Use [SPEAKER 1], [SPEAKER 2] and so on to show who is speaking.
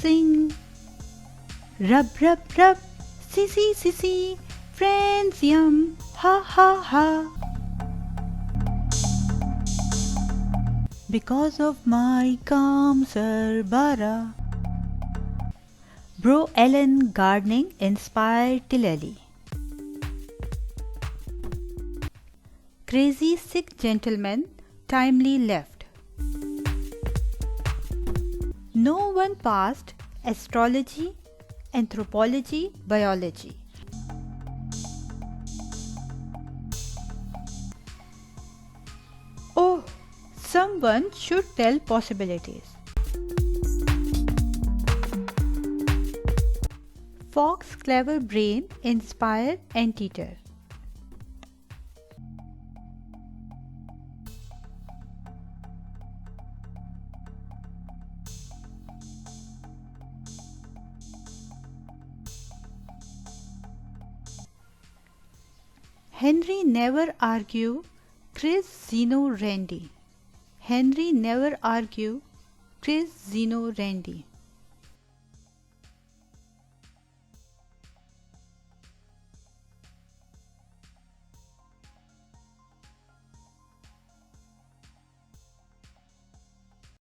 [SPEAKER 1] sing. Rub, rub, rub, sissy, sissy, friends yum, ha, ha, ha. Because of my calm Sarbara. Bro Ellen gardening inspired Tileli. Crazy sick gentleman timely left. No one passed astrology, anthropology, biology. Oh, someone should tell possibilities. Fox clever brain inspired anteater. Henry never argue, Chris Zeno Randy. Henry never argue, Chris Zeno Randy.